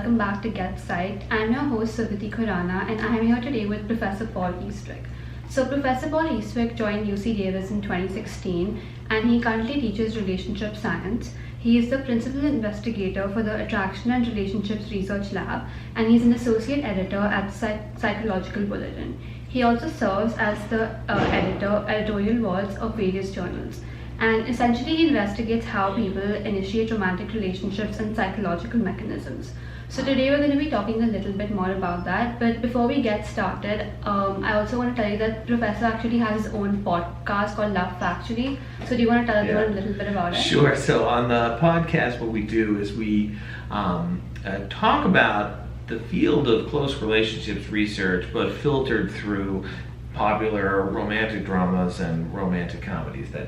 welcome back to Get Psyched. I'm your host Suvitti and I'm here today with Professor Paul Eastwick. So Professor Paul Eastwick joined UC Davis in 2016 and he currently teaches relationship science. He is the principal investigator for the Attraction and Relationships Research Lab and he's an associate editor at Psychological Bulletin. He also serves as the editorial walls of various journals. And essentially he investigates how people initiate romantic relationships and psychological mechanisms. So today we're going to be talking a little bit more about that. But before we get started, I also want to tell you that Professor actually has his own podcast called Factually. So do you want to tell everyone a little bit about it? Sure. So on the podcast, what we do is we talk about the field of close relationships research, but filtered through popular romantic dramas and romantic comedies that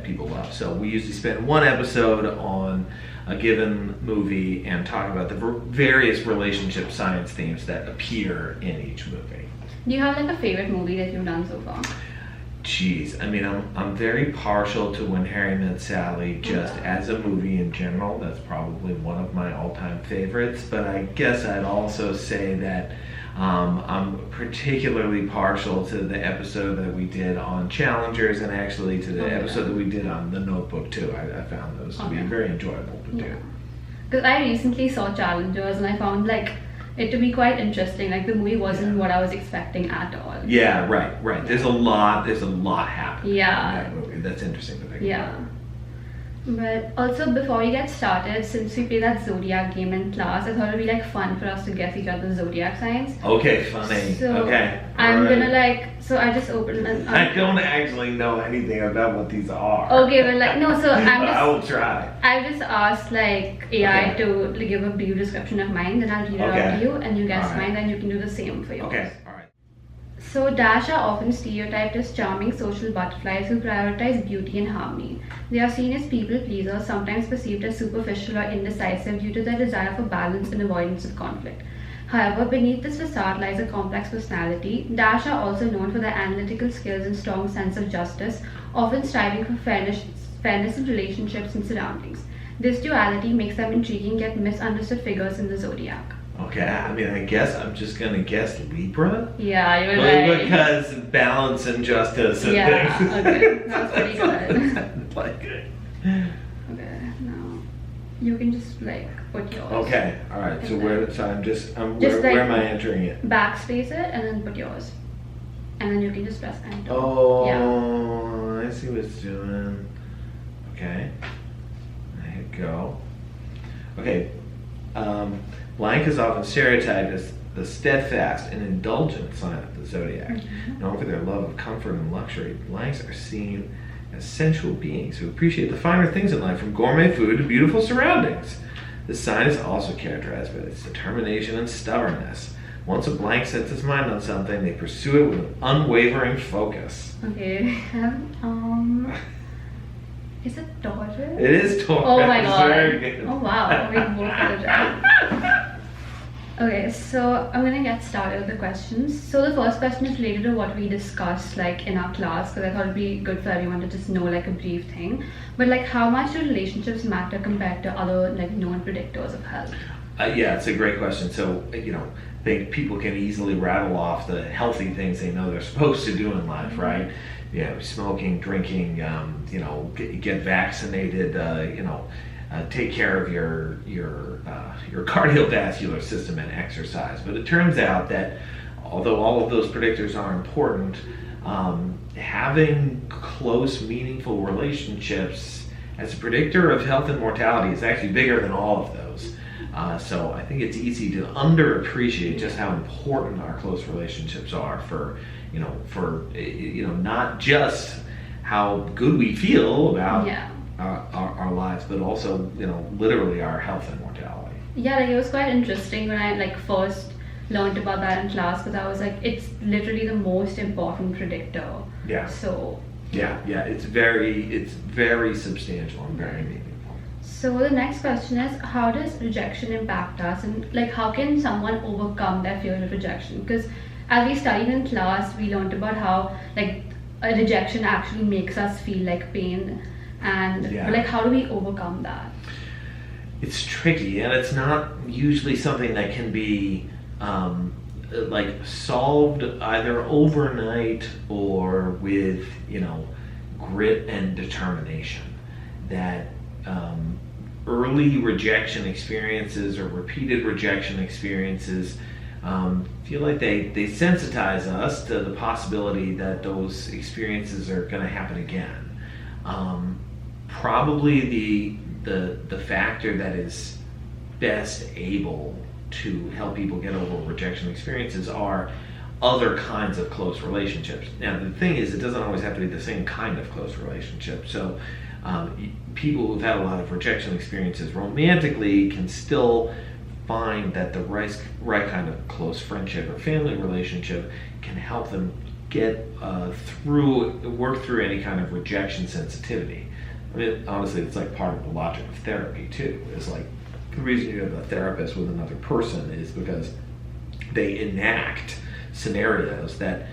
people love. So we usually spend one episode on a given movie and talk about the various relationship science themes that appear in each movie. Do you have like a favorite movie that you've done so far? Geez, I mean, I'm very partial to When Harry Met Sally just as a movie in general. That's probably one of my all-time favorites, but I guess I'd also say that I'm particularly partial to the episode that we did on Challengers and actually to the episode that we did on The Notebook too. I found those to be very enjoyable to do. Because I recently saw Challengers and I found it to be quite interesting. Like the movie wasn't what I was expecting at all. Yeah, right. There's a lot happening in that movie. That's interesting to think about. But also before we get started, since we play that zodiac game in class, I thought it would be fun for us to guess each other's zodiac signs. Okay, funny. So okay. I'm gonna so I just opened and I don't actually know anything about what these are. Okay, well no, so I'm just I will try. I just asked AI to give a brief description of mine, then I'll read it out to you and you guess mine, then you can do the same for yours. Okay. Alright. So Dash are often stereotyped as charming social butterflies who prioritize beauty and harmony. They are seen as people pleasers, sometimes perceived as superficial or indecisive due to their desire for balance and avoidance of conflict. However, beneath this facade lies a complex personality. Dash are also known for their analytical skills and strong sense of justice, often striving for fairness in relationships and surroundings. This duality makes them intriguing yet misunderstood figures in the zodiac. Okay, I mean, I guess I'm just gonna guess Libra. Yeah, you're right. Because balance and justice and things. Okay, that's pretty good. Sounds like it. Okay, now you can just put yours. Okay, all right. So where am I entering it? Backspace it and then put yours, and then you can just press enter. Oh, I see what it's doing. Okay, I hit go. Okay. Blank is often stereotyped as the steadfast and indulgent sign of the zodiac. Known for their love of comfort and luxury, blanks are seen as sensual beings who appreciate the finer things in life, from gourmet food to beautiful surroundings. This sign is also characterized by its determination and stubbornness. Once a blank sets its mind on something, they pursue it with an unwavering focus. Okay. Is it Taurus? It is Taurus. Oh my god. Very good. Oh wow. We both got it right. Okay, so I'm gonna get started with the questions. So the first question is related to what we discussed in our class, because I thought it'd be good for everyone to just know a brief thing. But how much do relationships matter compared to other known predictors of health? Yeah, it's a great question. So I think people can easily rattle off the healthy things they know they're supposed to do in life, right? Smoking, drinking, get vaccinated, take care of your cardiovascular system and exercise. But it turns out that although all of those predictors are important, having close, meaningful relationships as a predictor of health and mortality is actually bigger than all of those. So I think it's easy to underappreciate just how important our close relationships are for not just how good we feel about our lives, but also literally our health and mortality. Yeah, it was quite interesting when I first learned about that in class, because I was it's literally the most important predictor. Yeah. So it's very substantial and very meaningful. So the next question is, how does rejection impact us, and how can someone overcome their fear of rejection? Because as we studied in class, we learned about how a rejection actually makes us feel pain, and how do we overcome that? it's tricky, and it's not usually something that can be like solved either overnight or with grit and determination. That early rejection experiences or repeated rejection experiences feel like they sensitize us to the possibility that those experiences are going to happen again. Probably the factor that is best able to help people get over rejection experiences are other kinds of close relationships. Now the thing is, it doesn't always have to be the same kind of close relationship. So people who've had a lot of rejection experiences romantically can still find that the right kind of close friendship or family relationship can help them get work through any kind of rejection sensitivity. I mean, honestly, it's like part of the logic of therapy too. It's like the reason you have a therapist with another person is because they enact scenarios that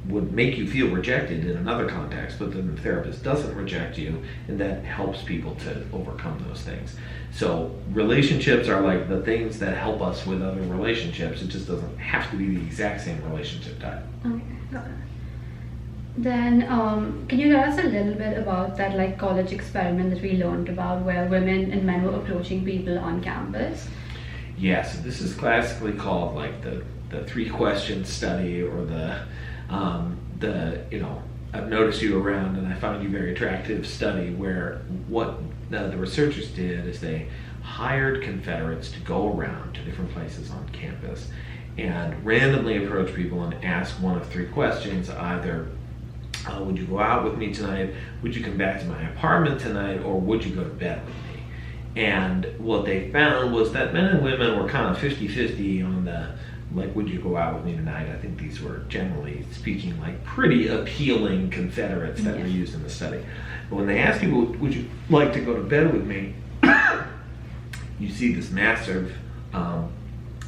would make you feel rejected in another context, but then the therapist doesn't reject you, and that helps people to overcome those things. So relationships are like the things that help us with other relationships. It just doesn't have to be the exact same relationship type. Okay, got it. Then can you tell us a little bit about that like college experiment that we learned about where women and men were approaching people on campus? Yes, this is classically called like the 3-question study, or the I've noticed you around and I found you very attractive study, where what the researchers did is they hired Confederates to go around to different places on campus and randomly approach people and ask one of 3 questions, either would you go out with me tonight, would you come back to my apartment tonight, or would you go to bed with me? And what they found was that men and women were kind of 50-50 on the like, would you go out with me tonight? I think these were, generally speaking, like pretty appealing Confederates that were used in the study. But when they asked people, would you like to go to bed with me, you see this massive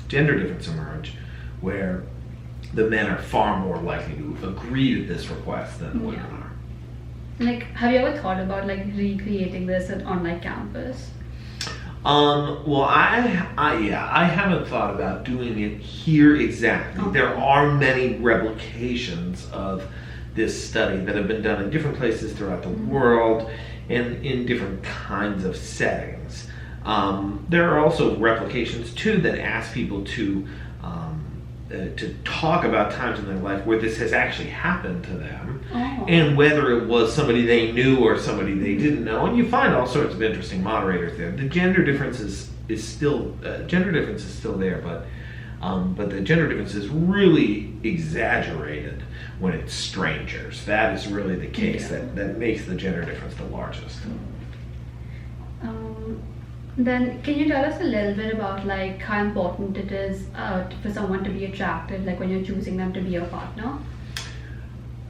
gender difference emerge, where the men are far more likely to agree to this request than the women are. Like, have you ever thought about like recreating this on like campus? Well, I haven't thought about doing it here exactly. Okay. There are many replications of this study that have been done in different places throughout the world and in different kinds of settings. There are also replications too that ask people to talk about times in their life where this has actually happened to them, and whether it was somebody they knew or somebody they didn't know, and you find all sorts of interesting moderators there. The gender difference is still there, but the gender difference is really exaggerated when it's strangers. That is really the case that makes the gender difference the largest. Then can you tell us a little bit about like how important it is for someone to be attractive, like when you're choosing them to be your partner?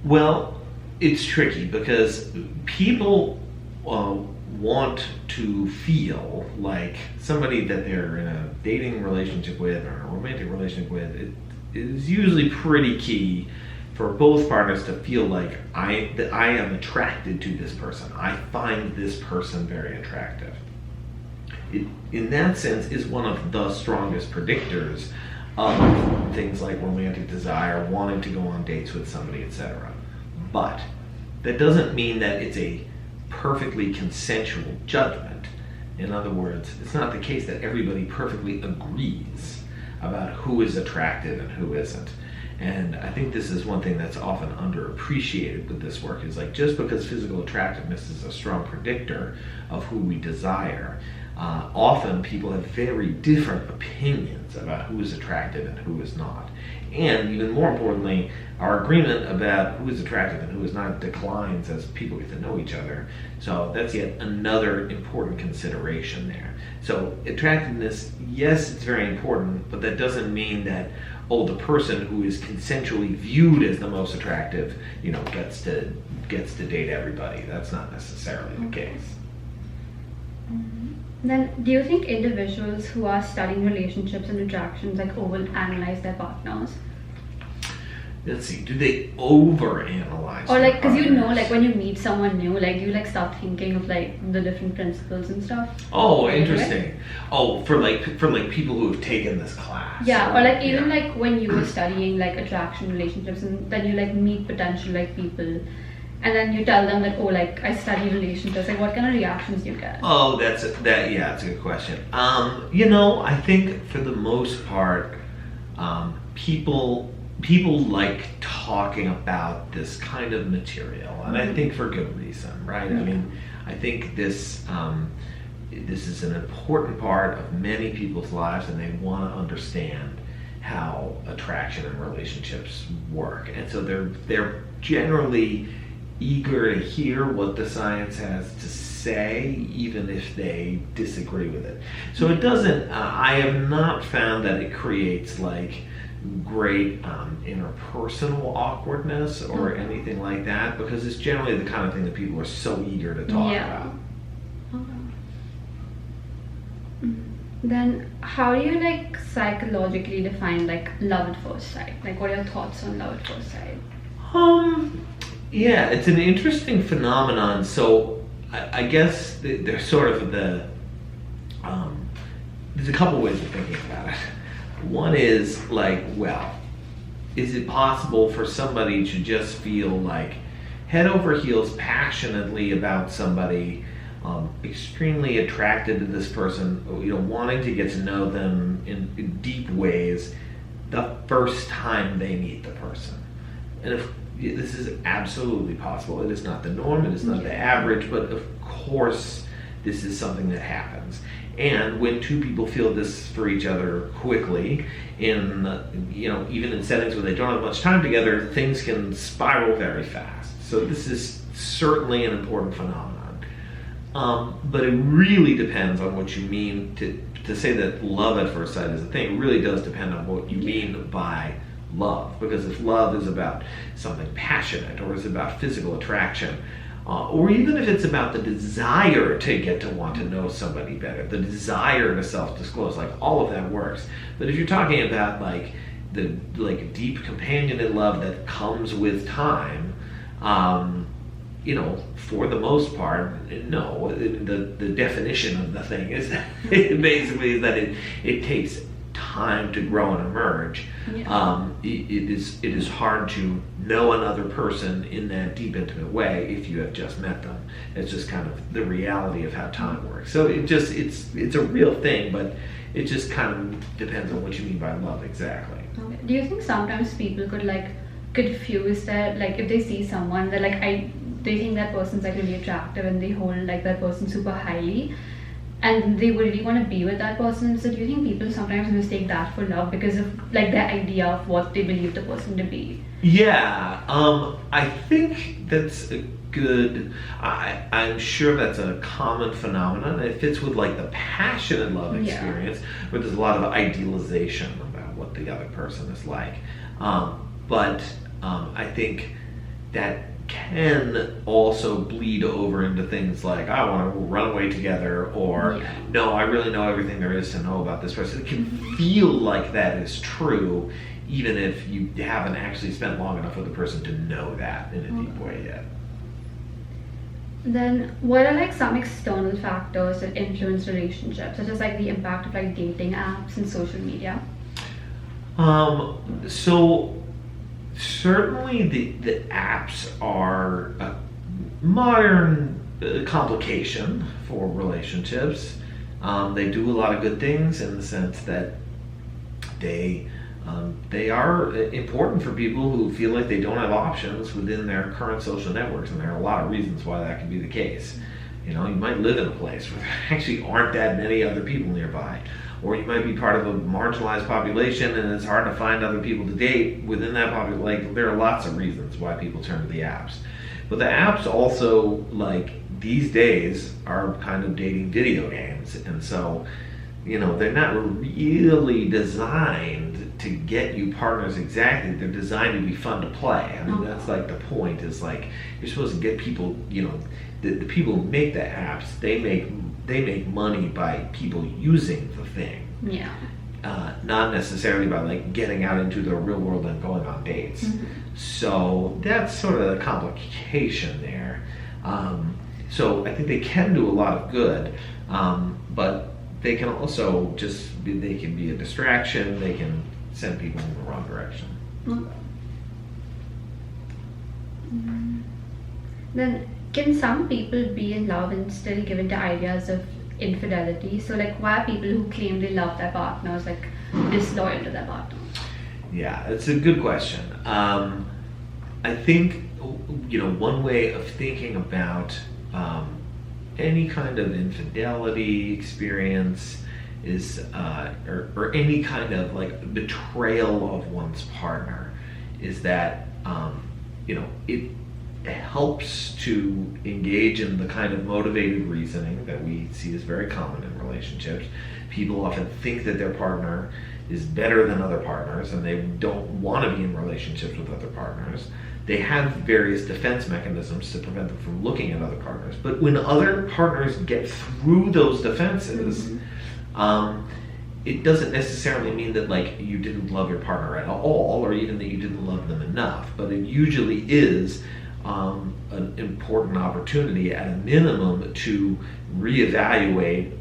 Well, it's tricky because people want to feel like somebody that they're in a dating relationship with or a romantic relationship with. It is usually pretty key for both partners to feel like I am attracted to this person. I find this person very attractive. It, in that sense, is one of the strongest predictors of things like romantic desire, wanting to go on dates with somebody, etc. But that doesn't mean that it's a perfectly consensual judgment. In other words, it's not the case that everybody perfectly agrees about who is attractive and who isn't. And I think this is one thing that's often underappreciated with this work, is like, just because physical attractiveness is a strong predictor of who we desire, often people have very different opinions about who is attractive and who is not. And even more importantly, our agreement about who is attractive and who is not declines as people get to know each other. So that's yet another important consideration there. So attractiveness, yes, it's very important, but that doesn't mean that, the person who is consensually viewed as the most attractive, gets to date everybody. That's not necessarily the case. Then, do you think individuals who are studying relationships and attractions like overanalyze their partners? let's see, do they overanalyze? Or like, because you know, partners? like when you meet someone new, like you like start thinking of like the different principles and stuff. Oh, Right? interesting. Oh, for like people who have taken this class. Yeah, or like even yeah. like when you were studying like attraction relationships, and then you like meet potential like people, and then you tell them that, oh, like I study relationships, like what kind of reactions do you get? Oh, that's a good question. You know, I think for the most part, people like talking about this kind of material, and I think for good reason, right? I mean, I think this is an important part of many people's lives, and they want to understand how attraction and relationships work, and so they're generally eager to hear what the science has to say, even if they disagree with it. So it doesn't. I have not found that it creates like great interpersonal awkwardness or anything like that, because it's generally the kind of thing that people are so eager to talk about. Okay. Then how do you like psychologically define like love at first sight? Like what are your thoughts on love at first sight? Yeah, it's an interesting phenomenon. So I guess there's sort of there's a couple ways of thinking about it. One is like, well, is it possible for somebody to just feel like head over heels passionately about somebody, extremely attracted to this person, wanting to get to know them in deep ways the first time they meet the person? And if this is absolutely possible. It is not the norm, it is not the average, but of course this is something that happens. And when two people feel this for each other quickly, in even in settings where they don't have much time together, things can spiral very fast. So this is certainly an important phenomenon. But it really depends on what you mean to say that love at first sight is a thing. It really does depend on what you mean by love, because if love is about something passionate, or is about physical attraction, or even if it's about the desire to get to want to know somebody better, the desire to self-disclose, like all of that works. But if you're talking about like the deep companionate love that comes with time, for the most part, no. The definition of the thing is basically that it takes time to grow and emerge. It is hard to know another person in that deep, intimate way if you have just met them. It's just kind of the reality of how time works. So it's a real thing, but it just kind of depends on what you mean by love exactly. Okay. Do you think sometimes people could like confuse that, like if they see someone that like they think that person's like really attractive and they hold like that person super highly, and they would really want to be with that person? So do you think people sometimes mistake that for love because of like their idea of what they believe the person to be? Yeah, I think that's a good. I'm sure that's a common phenomenon. It fits with like the passionate love experience, where there's a lot of idealization about what the other person is like. But I think that can also bleed over into things like, I want to run away together, or no, I really know everything there is to know about this person. It can feel like that is true, even if you haven't actually spent long enough with the person to know that in a deep way yet. Then what are like some external factors that influence relationships, such as like the impact of like dating apps and social media? So certainly the apps are a modern complication for relationships. They do a lot of good things in the sense that they are important for people who feel like they don't have options within their current social networks, and there are a lot of reasons why that can be the case. You might live in a place where there actually aren't that many other people nearby, or you might be part of a marginalized population and it's hard to find other people to date within that population. Like, there are lots of reasons why people turn to the apps. But the apps also, like, these days are kind of dating video games, and so they're not really designed to get you partners exactly. They're designed to be fun to play. I mean, that's like the point, is like you're supposed to get people, the people who make the apps, they make money by people using the thing. Yeah. not necessarily by like getting out into the real world and going on dates. So that's sort of the complication there. So I think they can do a lot of good, but they can also they can be a distraction. They can send people in the wrong direction. Then, can some people be in love and still give into ideas of infidelity? So, like, why are people who claim they love their partners like disloyal to their partner? Yeah, it's a good question. I think one way of thinking about any kind of infidelity experience is, or any kind of like betrayal of one's partner, is that it helps to engage in the kind of motivated reasoning that we see as very common in relationships. People often think that their partner is better than other partners, and they don't want to be in relationships with other partners. They have various defense mechanisms to prevent them from looking at other partners. But when other partners get through those defenses, it doesn't necessarily mean that like you didn't love your partner at all, or even that you didn't love them enough. But it usually is an important opportunity at a minimum to reevaluate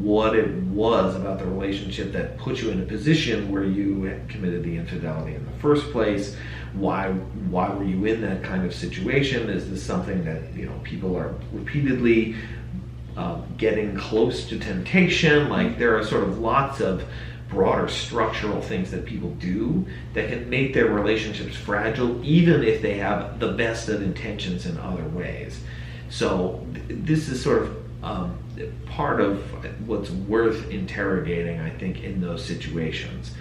what it was about the relationship that put you in a position where you had committed the infidelity in the first place. Why were you in that kind of situation? Is this something that people are repeatedly getting close to temptation? Like, there are sort of lots of broader structural things that people do that can make their relationships fragile, even if they have the best of intentions in other ways. So this is sort of part of what's worth interrogating, I think, in those situations.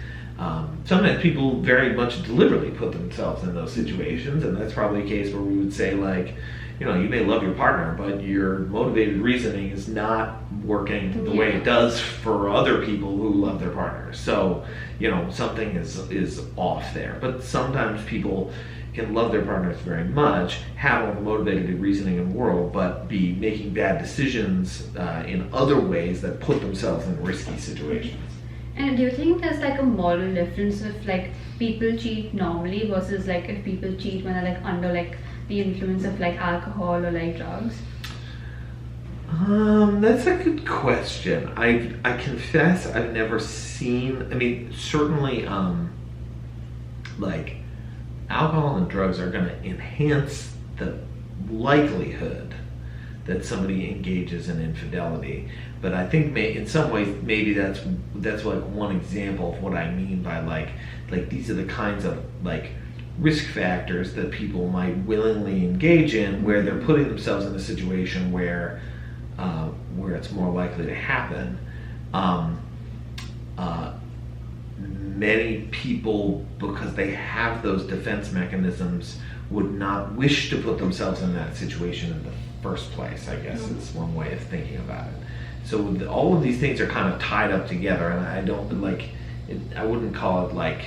Sometimes people very much deliberately put themselves in those situations, and that's probably a case where we would say, like, you may love your partner, but your motivated reasoning is not working the way it does for other people who love their partners. So, something is off there. But sometimes people can love their partners very much, have all the motivated reasoning in the world, but be making bad decisions in other ways that put themselves in risky situations. And do you think there's like a moral difference if like people cheat normally versus like if people cheat when they're like under like the influence of like alcohol or like drugs? That's a good question. I confess I've never seen. I mean, certainly, like alcohol and drugs are going to enhance the likelihood that somebody engages in infidelity. But I think in some ways maybe that's like one example of what I mean by like these are the kinds of like risk factors that people might willingly engage in, where they're putting themselves in a situation where it's more likely to happen. Many people, because they have those defense mechanisms, would not wish to put themselves in that situation in the first place, I guess. It's one way of thinking about it. So all of these things are kind of tied up together, and I don't like it, I wouldn't call it like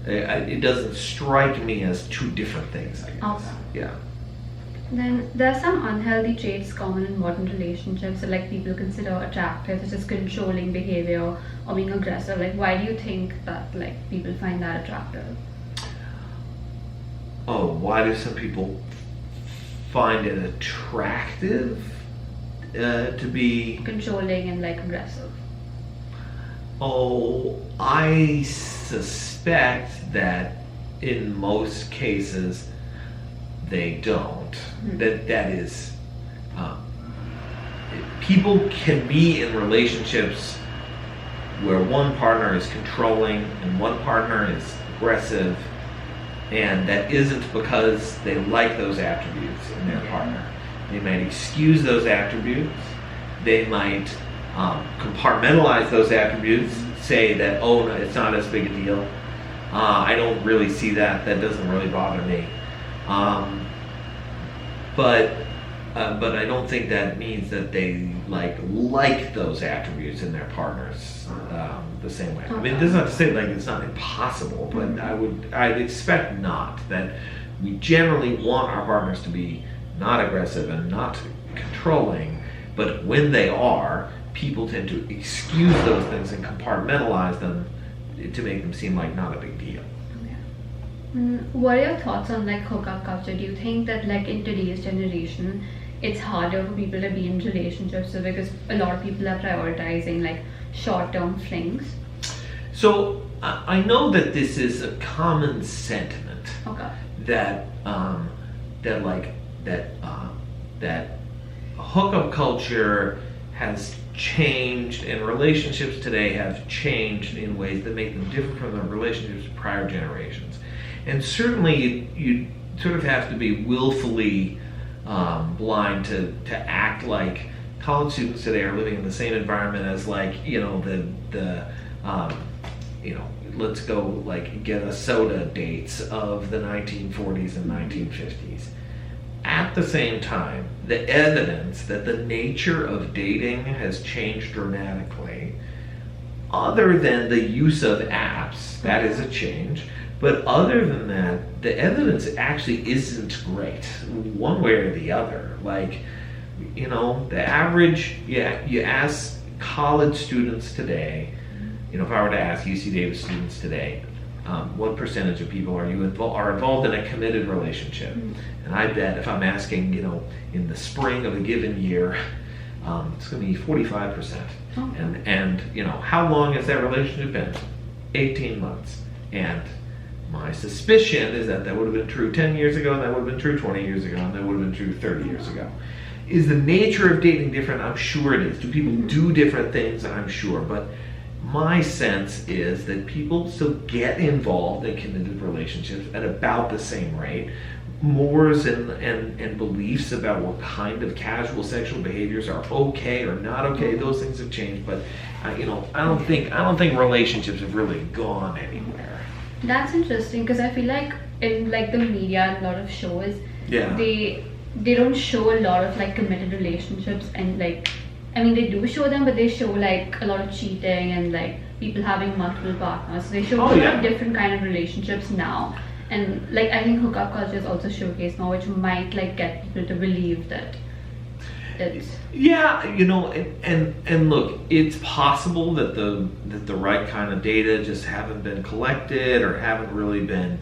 it doesn't strike me as two different things, I guess. Okay. Yeah. Then there are some unhealthy traits common in modern relationships that like people consider attractive, such as controlling behavior or being aggressive. Like, why do you think that like people find that attractive? Oh, why do some people find it attractive to be controlling and like aggressive? Oh, I suspect that in most cases they don't. That is, people can be in relationships where one partner is controlling and one partner is aggressive, and that isn't because they like those attributes in their partner. They might excuse those attributes. They might compartmentalize those attributes, say that, oh, no, it's not as big a deal. I don't really see that. That doesn't really bother me. But I don't think that means that they like those attributes in their partners the same way. I mean, this is not to say like it's not impossible, but I'd expect not. That we generally want our partners to be not aggressive and not controlling, but when they are, people tend to excuse those things and compartmentalize them to make them seem like not a big deal. What are your thoughts on like hookup culture? Do you think that like in today's generation, it's harder for people to be in relationships because a lot of people are prioritizing like short-term flings? So I know that this is a common sentiment. Okay. That hookup culture has changed, and relationships today have changed in ways that make them different from the relationships of prior generations. And certainly you sort of have to be willfully blind to act like college students today are living in the same environment as like, let's go like get a soda dates of the 1940s and 1950s. At the same time, the evidence that the nature of dating has changed dramatically, other than the use of apps, that is a change, but other than that, the evidence actually isn't great, one way or the other. Like, the average, you ask college students today, if I were to ask UC Davis students today, what percentage of people are involved in a committed relationship? And I bet if I'm asking, in the spring of a given year, it's going to be 45%. Oh. And how long has that relationship been? 18 months. And my suspicion is that would have been true 10 years ago, and that would have been true 20 years ago, and that would have been true 30 years ago. Is the nature of dating different? I'm sure it is. Do people do different things? I'm sure. But my sense is that people still get involved in committed relationships at about the same rate. Mores and beliefs about what kind of casual sexual behaviors are okay or not okay, those things have changed. But I don't think relationships have really gone anywhere. That's interesting because I feel like in like the media and a lot of shows, they don't show a lot of like committed relationships, and like they do show them, but they show like a lot of cheating and like people having multiple partners. So they show a lot of different kind of relationships now, and like I think hookup culture is also showcased now, which might like get people to believe that it's and look, it's possible that the right kind of data just haven't been collected or haven't really been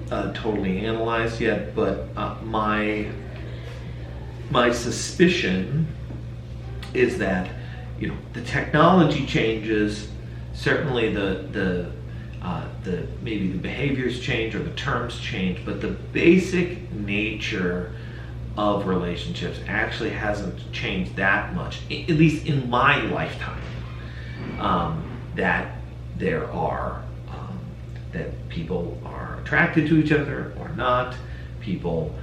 totally analyzed yet. But my suspicion is that the technology changes, certainly the maybe the behaviors change or the terms change, but the basic nature of relationships actually hasn't changed that much, at least in my lifetime. That there are that people are attracted to each other or not. People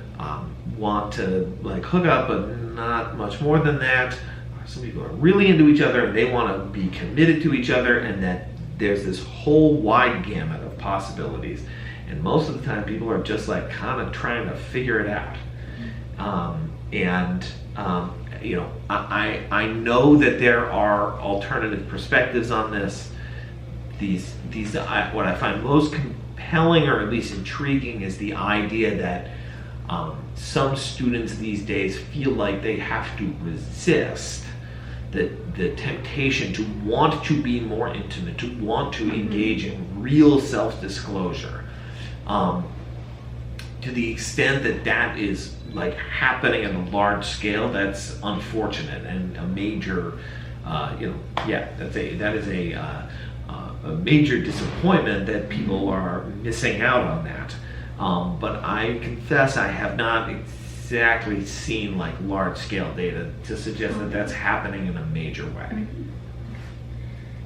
want to like hook up, but not much more than that. Some people are really into each other and they want to be committed to each other, and that there's this whole wide gamut of possibilities. And most of the time people are just like kind of trying to figure it out. I know that there are alternative perspectives on this. What I find most compelling, or at least intriguing, is the idea that some students these days feel like they have to resist the temptation to want to be more intimate, to want to engage in real self-disclosure. To the extent that is like happening on a large scale, that's unfortunate and a major, that is a major disappointment that people are missing out on that. But I confess I have not exactly seen like large scale data to suggest that that's happening in a major way.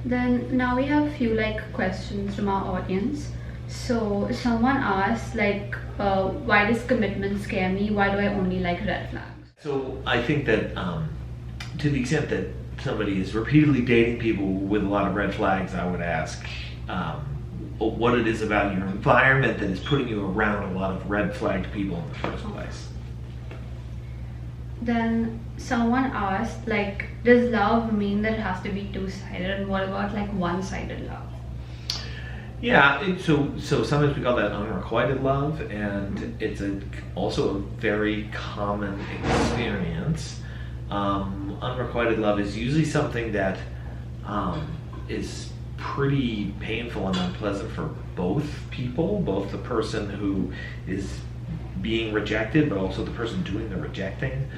Then now we have a few like questions from our audience. So someone asked like, why does commitment scare me? Why do I only like red flags? So I think that to the extent that somebody is repeatedly dating people with a lot of red flags, I would ask what it is about your environment that is putting you around a lot of red flagged people in the first place. Then someone asked like, does love mean that it has to be two-sided, and what about like one-sided love? Yeah, so sometimes we call that unrequited love, and it's also a very common experience. Unrequited love is usually something that is pretty painful and unpleasant for both people, both the person who is being rejected, but also the person doing the rejecting.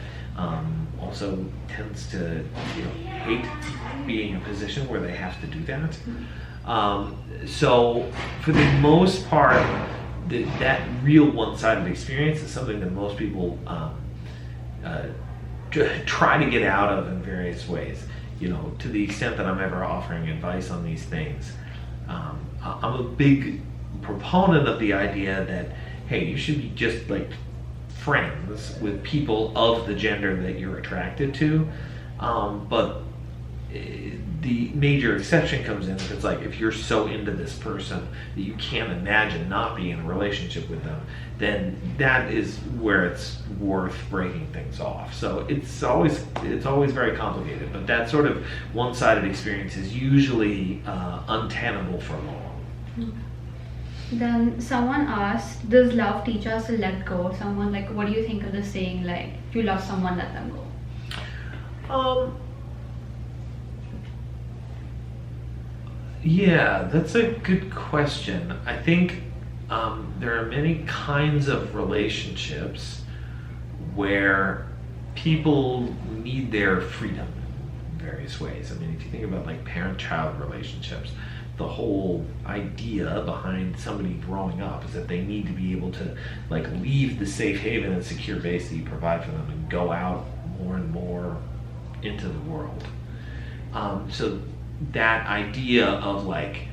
Also tends to hate being in a position where they have to do that. So for the most part, that real one-sided experience is something that most people try to get out of in various ways. To the extent that I'm ever offering advice on these things, I'm a big proponent of the idea that, hey, you should be just like friends with people of the gender that you're attracted to, but the major exception comes in if it's like, if you're so into this person that you can't imagine not being in a relationship with them, then that is where it's worth breaking things off. So it's always very complicated, but that sort of one-sided experience is usually untenable for long. Then someone asked, does love teach us to let go? Someone like, what do you think of the saying, like, if you love someone, let them go? Yeah, that's a good question. I think there are many kinds of relationships where people need their freedom in various ways. I mean, if you think about like parent-child relationships, the whole idea behind somebody growing up is that they need to be able to like leave the safe haven and secure base that you provide for them and go out more and more into the world. So that idea of like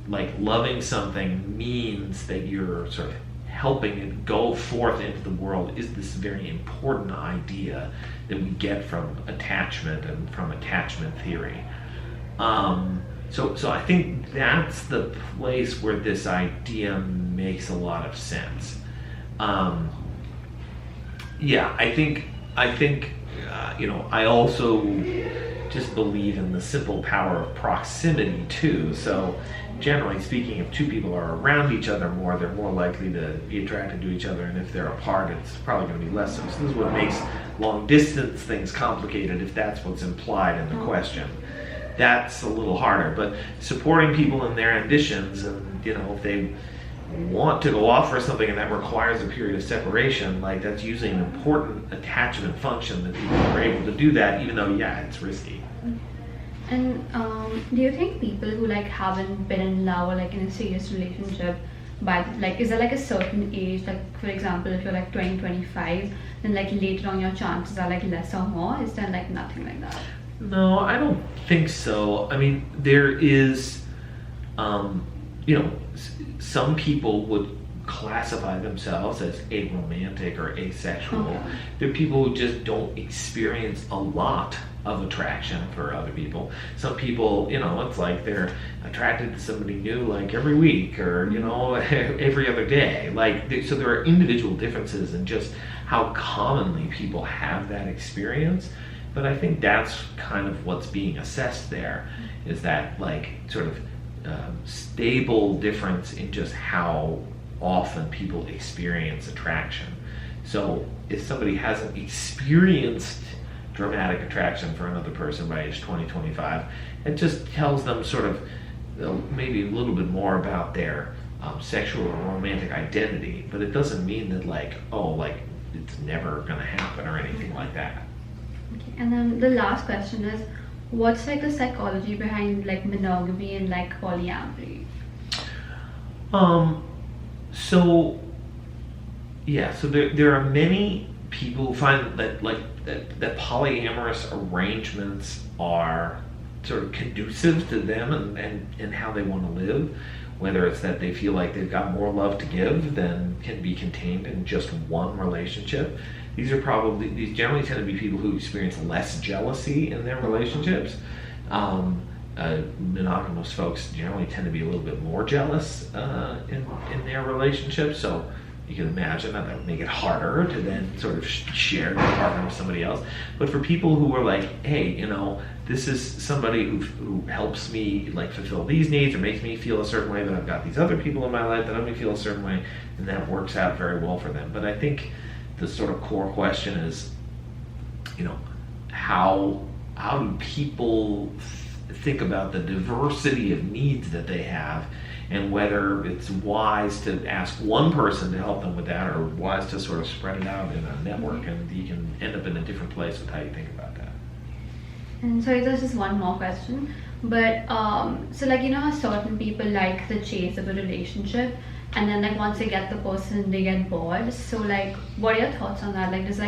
loving something means that you're sort of helping it go forth into the world is this very important idea that we get from attachment and from attachment theory. So I think that's the place where this idea makes a lot of sense. Yeah, I think I also just believe in the simple power of proximity too. So generally speaking, if two people are around each other more, they're more likely to be attracted to each other, and if they're apart, it's probably going to be less so. So this is what makes long distance things complicated, if that's what's implied in the question. That's a little harder, but supporting people in their ambitions, and if they want to go off for something and that requires a period of separation, like that's usually an important attachment function that people are able to do that, even though it's risky. And do you think people who like haven't been in love or like in a serious relationship by like, is there like a certain age, like for example if you're like 20, 25, then like later on your chances are like less or more? Is there like nothing like that? No, I don't think so. I mean, there is some people would classify themselves as aromantic or asexual. Okay. There are people who just don't experience a lot of attraction for other people. Some people, it's like they're attracted to somebody new like every week or, every other day. So there are individual differences in just how commonly people have that experience. But I think that's kind of what's being assessed there, is that like sort of stable difference in just how often people experience attraction. So if somebody hasn't experienced dramatic attraction for another person by age 20, 25, it just tells them sort of maybe a little bit more about their sexual or romantic identity, but it doesn't mean that it's never going to happen or anything like that. Okay. And then the last question is, what's like the psychology behind like monogamy and like polyamory? So there are many people who find that that polyamorous arrangements are sort of conducive to them and how they want to live, whether it's that they feel like they've got more love to give than can be contained in just one relationship. These generally tend to be people who experience less jealousy in their relationships. Monogamous folks generally tend to be a little bit more jealous in their relationships. So you can imagine that would make it harder to then sort of share their partner with somebody else. But for people who are like, hey, this is somebody who helps me like fulfill these needs or makes me feel a certain way, but I've got these other people in my life that make me feel a certain way, and that works out very well for them. But I think the sort of core question is, how do people think about the diversity of needs that they have, and whether it's wise to ask one person to help them with that, or wise to sort of spread it out in a network, and you can end up in a different place with how you think about that. And sorry, there's just one more question. But so like, you know how certain people like the chase of a relationship, and then like once they get the person, they get bored. So like, what are your thoughts on that? Like, does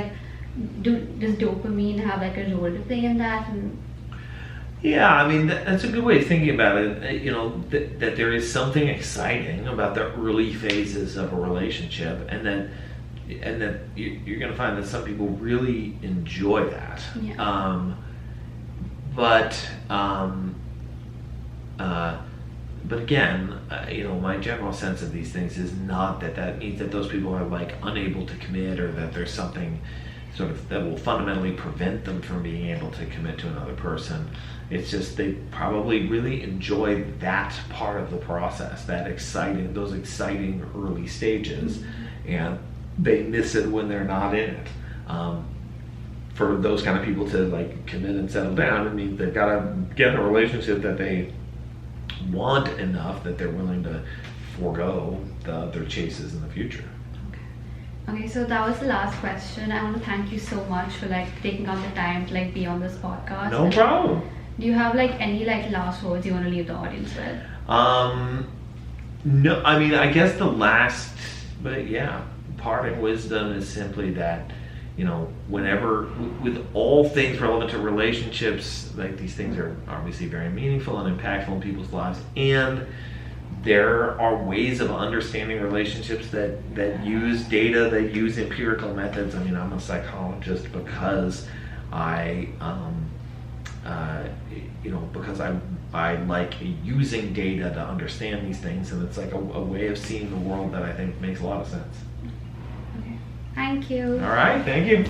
dopamine have like a role to play in that? And yeah, I mean, that's a good way of thinking about it. You know, that there is something exciting about the early phases of a relationship, and that you're going to find that some people really enjoy that. Yeah. But again, you know, my general sense of these things is not that means that those people are like unable to commit, or that there's something sort of that will fundamentally prevent them from being able to commit to another person. It's just they probably really enjoy that part of the process, those exciting early stages, and they miss it when they're not in it. For those kind of people to like commit and settle down, it means they've got to get in a relationship that they want enough that they're willing to forego the other chases in the future. Okay, so that was the last question. I want to thank you so much for like taking out the time to like be on this podcast. No problem. Do you have like any like last words you want to leave the audience with? No, I mean, I guess the last, but yeah, parting wisdom is simply that, you know, whenever, with all things relevant to relationships, like these things are obviously very meaningful and impactful in people's lives, and there are ways of understanding relationships that use data, that use empirical methods. I mean, I'm a psychologist because because I like using data to understand these things, and it's like a way of seeing the world that I think makes a lot of sense. Okay. Thank you. All right, thank you.